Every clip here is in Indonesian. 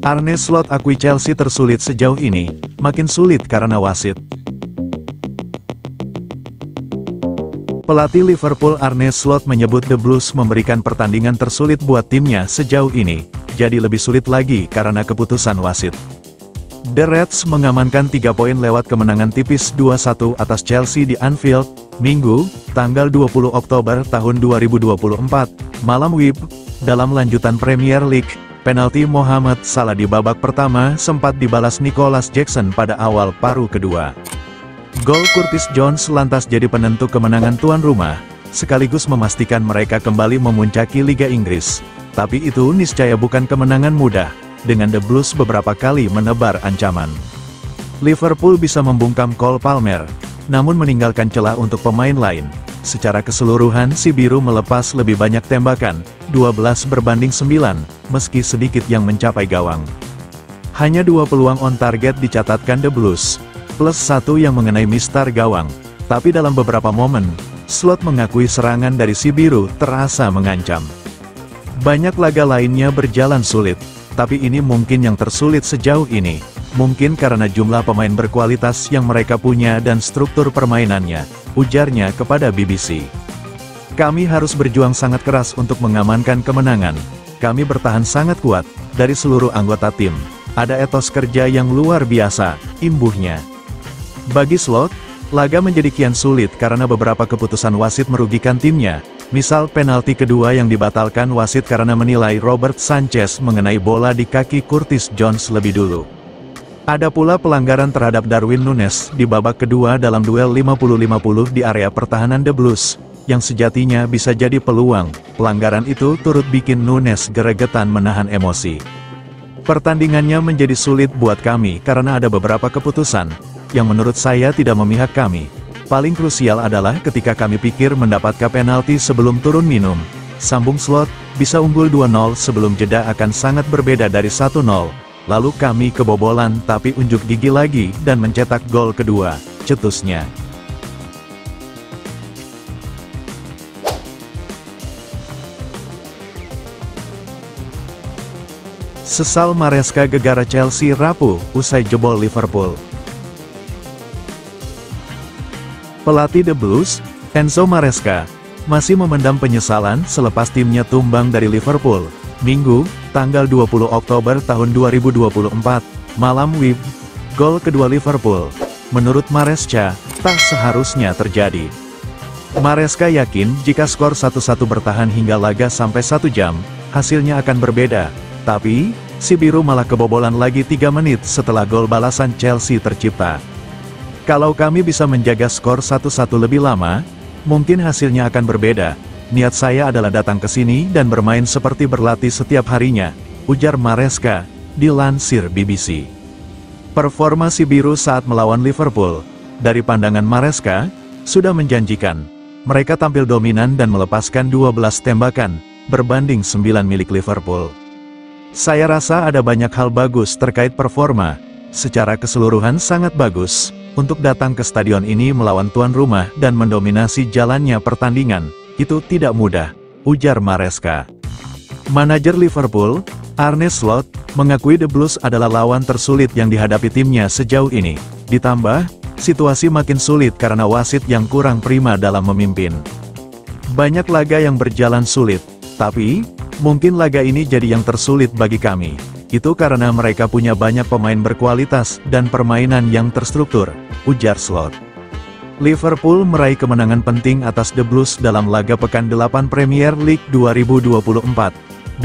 Arne Slot akui Chelsea tersulit sejauh ini, makin sulit karena wasit. Pelatih Liverpool Arne Slot menyebut The Blues memberikan pertandingan tersulit buat timnya sejauh ini, jadi lebih sulit lagi karena keputusan wasit. The Reds mengamankan 3 poin lewat kemenangan tipis 2-1 atas Chelsea di Anfield, Minggu, tanggal 20 Oktober tahun 2024, malam WIB. Dalam lanjutan Premier League, penalti Mohamed Salah di babak pertama sempat dibalas Nicholas Jackson pada awal paruh kedua. Gol Curtis Jones lantas jadi penentu kemenangan tuan rumah, sekaligus memastikan mereka kembali memuncaki Liga Inggris. Tapi itu niscaya bukan kemenangan mudah, dengan The Blues beberapa kali menebar ancaman. Liverpool bisa membungkam Cole Palmer, namun meninggalkan celah untuk pemain lain. Secara keseluruhan si biru melepas lebih banyak tembakan, 12-9, meski sedikit yang mencapai gawang. Hanya 2 peluang on target dicatatkan The Blues, plus 1 yang mengenai mistar gawang. Tapi dalam beberapa momen, Slot mengakui serangan dari si biru terasa mengancam. Banyak laga lainnya berjalan sulit, tapi ini mungkin yang tersulit sejauh ini. Mungkin karena jumlah pemain berkualitas yang mereka punya dan struktur permainannya, ujarnya kepada BBC. Kami harus berjuang sangat keras untuk mengamankan kemenangan. Kami bertahan sangat kuat, dari seluruh anggota tim. Ada etos kerja yang luar biasa, imbuhnya. Bagi Slot, laga menjadi kian sulit karena beberapa keputusan wasit merugikan timnya. Misal penalti kedua yang dibatalkan wasit karena menilai Robert Sanchez mengenai bola di kaki Curtis Jones lebih dulu. Ada pula pelanggaran terhadap Darwin Núñez di babak kedua dalam duel 50-50 di area pertahanan The Blues, yang sejatinya bisa jadi peluang. Pelanggaran itu turut bikin Núñez geregetan menahan emosi. Pertandingannya menjadi sulit buat kami karena ada beberapa keputusan yang menurut saya tidak memihak kami. Paling krusial adalah ketika kami pikir mendapatkan penalti sebelum turun minum. Sambung Slot, bisa unggul 2-0 sebelum jeda akan sangat berbeda dari 1-0. Lalu kami kebobolan tapi unjuk gigi lagi dan mencetak gol kedua, cetusnya. Sesal Maresca gegara Chelsea rapuh usai jebol Liverpool. Pelatih The Blues, Enzo Maresca, masih memendam penyesalan selepas timnya tumbang dari Liverpool, Minggu, tanggal 20 Oktober tahun 2024, malam WIB. Gol kedua Liverpool, menurut Maresca, tak seharusnya terjadi. Maresca yakin jika skor 1-1 bertahan hingga laga sampai 1 jam, hasilnya akan berbeda. Tapi, si biru malah kebobolan lagi 3 menit setelah gol balasan Chelsea tercipta. Kalau kami bisa menjaga skor 1-1 lebih lama, mungkin hasilnya akan berbeda. Niat saya adalah datang ke sini dan bermain seperti berlatih setiap harinya, ujar Maresca, dilansir BBC. Performa si biru saat melawan Liverpool, dari pandangan Maresca, sudah menjanjikan. Mereka tampil dominan dan melepaskan 12 tembakan, berbanding 9 milik Liverpool. Saya rasa ada banyak hal bagus terkait performa, secara keseluruhan sangat bagus. Untuk datang ke stadion ini melawan tuan rumah dan mendominasi jalannya pertandingan, itu tidak mudah, ujar Maresca. Manajer Liverpool, Arne Slot, mengakui The Blues adalah lawan tersulit yang dihadapi timnya sejauh ini. Ditambah, situasi makin sulit karena wasit yang kurang prima dalam memimpin. Banyak laga yang berjalan sulit, tapi, mungkin laga ini jadi yang tersulit bagi kami. Itu karena mereka punya banyak pemain berkualitas dan permainan yang terstruktur, ujar Slot. Liverpool meraih kemenangan penting atas The Blues dalam laga pekan 8 Premier League 2024-2025,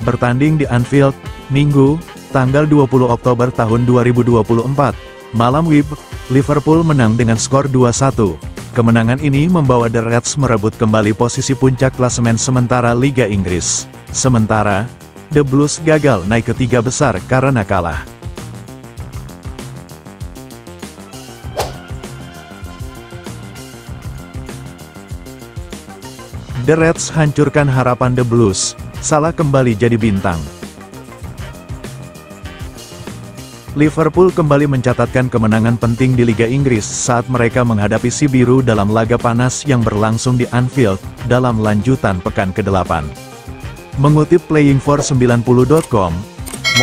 bertanding di Anfield, Minggu, tanggal 20 Oktober tahun 2024, malam WIB. Liverpool menang dengan skor 2-1. Kemenangan ini membawa The Reds merebut kembali posisi puncak klasemen sementara Liga Inggris. Sementara, The Blues gagal naik ke 3 besar karena kalah. The Reds hancurkan harapan The Blues, Salah kembali jadi bintang. Liverpool kembali mencatatkan kemenangan penting di Liga Inggris saat mereka menghadapi si biru dalam laga panas yang berlangsung di Anfield, dalam lanjutan pekan ke-8. Mengutip playing490.com,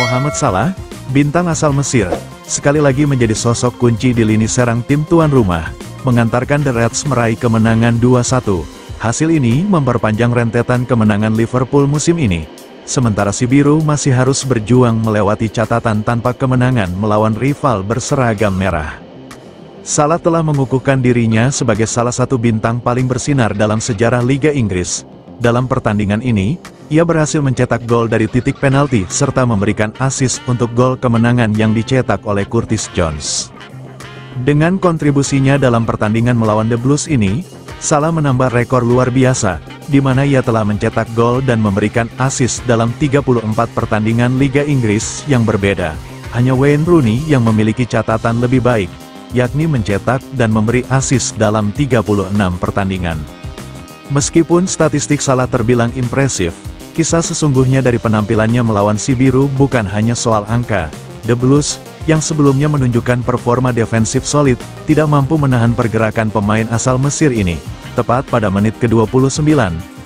Mohamed Salah, bintang asal Mesir, sekali lagi menjadi sosok kunci di lini serang tim tuan rumah, mengantarkan The Reds meraih kemenangan 2-1. Hasil ini memperpanjang rentetan kemenangan Liverpool musim ini. Sementara si biru masih harus berjuang melewati catatan tanpa kemenangan melawan rival berseragam merah. Salah telah mengukuhkan dirinya sebagai salah satu bintang paling bersinar dalam sejarah Liga Inggris. Dalam pertandingan ini, ia berhasil mencetak gol dari titik penalti serta memberikan assist untuk gol kemenangan yang dicetak oleh Curtis Jones. Dengan kontribusinya dalam pertandingan melawan The Blues ini, Salah menambah rekor luar biasa, di mana ia telah mencetak gol dan memberikan assist dalam 34 pertandingan Liga Inggris yang berbeda. Hanya Wayne Rooney yang memiliki catatan lebih baik, yakni mencetak dan memberi assist dalam 36 pertandingan. Meskipun statistik Salah terbilang impresif, kisah sesungguhnya dari penampilannya melawan si biru bukan hanya soal angka. The Blues, yang sebelumnya menunjukkan performa defensif solid, tidak mampu menahan pergerakan pemain asal Mesir ini. Tepat pada menit ke-29,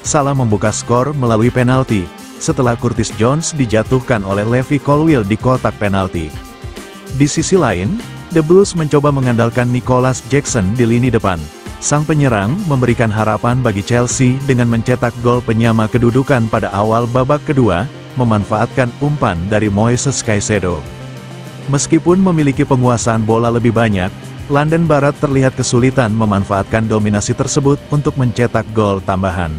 Salah membuka skor melalui penalti, setelah Curtis Jones dijatuhkan oleh Levi Colwill di kotak penalti. Di sisi lain, The Blues mencoba mengandalkan Nicholas Jackson di lini depan. Sang penyerang memberikan harapan bagi Chelsea dengan mencetak gol penyama kedudukan pada awal babak kedua, memanfaatkan umpan dari Moises Caicedo. Meskipun memiliki penguasaan bola lebih banyak, London Barat terlihat kesulitan memanfaatkan dominasi tersebut untuk mencetak gol tambahan.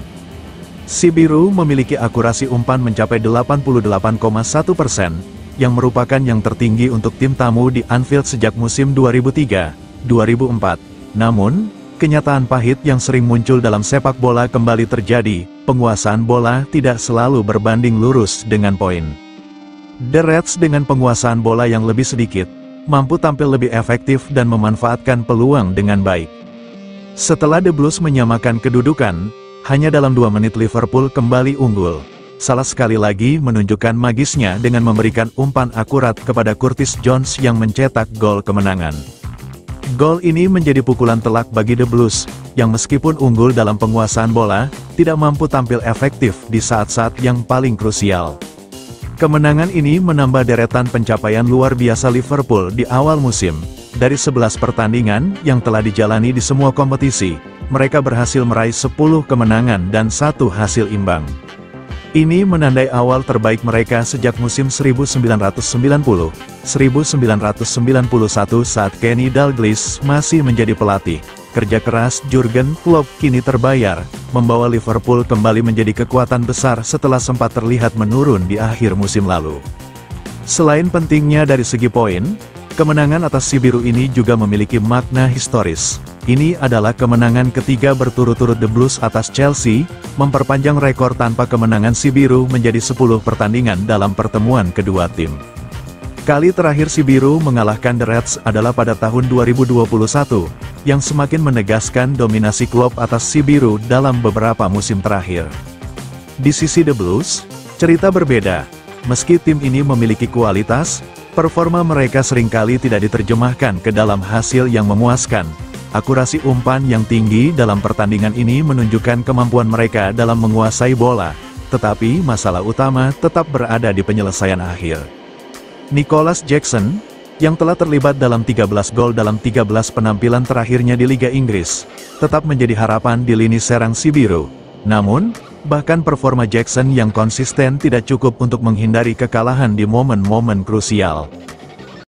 Si biru memiliki akurasi umpan mencapai 88,1%, yang merupakan yang tertinggi untuk tim tamu di Anfield sejak musim 2003-2004. Namun, kenyataan pahit yang sering muncul dalam sepak bola kembali terjadi, penguasaan bola tidak selalu berbanding lurus dengan poin. The Reds dengan penguasaan bola yang lebih sedikit, mampu tampil lebih efektif dan memanfaatkan peluang dengan baik. Setelah The Blues menyamakan kedudukan, hanya dalam 2 menit Liverpool kembali unggul. Salah sekali lagi menunjukkan magisnya dengan memberikan umpan akurat kepada Curtis Jones yang mencetak gol kemenangan. Gol ini menjadi pukulan telak bagi The Blues, yang meskipun unggul dalam penguasaan bola, tidak mampu tampil efektif di saat-saat yang paling krusial. Kemenangan ini menambah deretan pencapaian luar biasa Liverpool di awal musim. Dari 11 pertandingan yang telah dijalani di semua kompetisi, mereka berhasil meraih 10 kemenangan dan 1 hasil imbang. Ini menandai awal terbaik mereka sejak musim 1990-1991 saat Kenny Dalglish masih menjadi pelatih. Kerja keras Jurgen Klopp kini terbayar, membawa Liverpool kembali menjadi kekuatan besar setelah sempat terlihat menurun di akhir musim lalu. Selain pentingnya dari segi poin, kemenangan atas si biru ini juga memiliki makna historis. Ini adalah kemenangan ketiga berturut-turut The Blues atas Chelsea, memperpanjang rekor tanpa kemenangan si biru menjadi 10 pertandingan dalam pertemuan kedua tim. Kali terakhir si biru mengalahkan The Reds adalah pada tahun 2021, yang semakin menegaskan dominasi klub atas si biru dalam beberapa musim terakhir. Di sisi The Blues, cerita berbeda. Meski tim ini memiliki kualitas, performa mereka seringkali tidak diterjemahkan ke dalam hasil yang memuaskan. Akurasi umpan yang tinggi dalam pertandingan ini menunjukkan kemampuan mereka dalam menguasai bola, tetapi masalah utama tetap berada di penyelesaian akhir. Nicholas Jackson, yang telah terlibat dalam 13 gol dalam 13 penampilan terakhirnya di Liga Inggris, tetap menjadi harapan di lini serang si biru. Namun, bahkan performa Jackson yang konsisten tidak cukup untuk menghindari kekalahan di momen-momen krusial.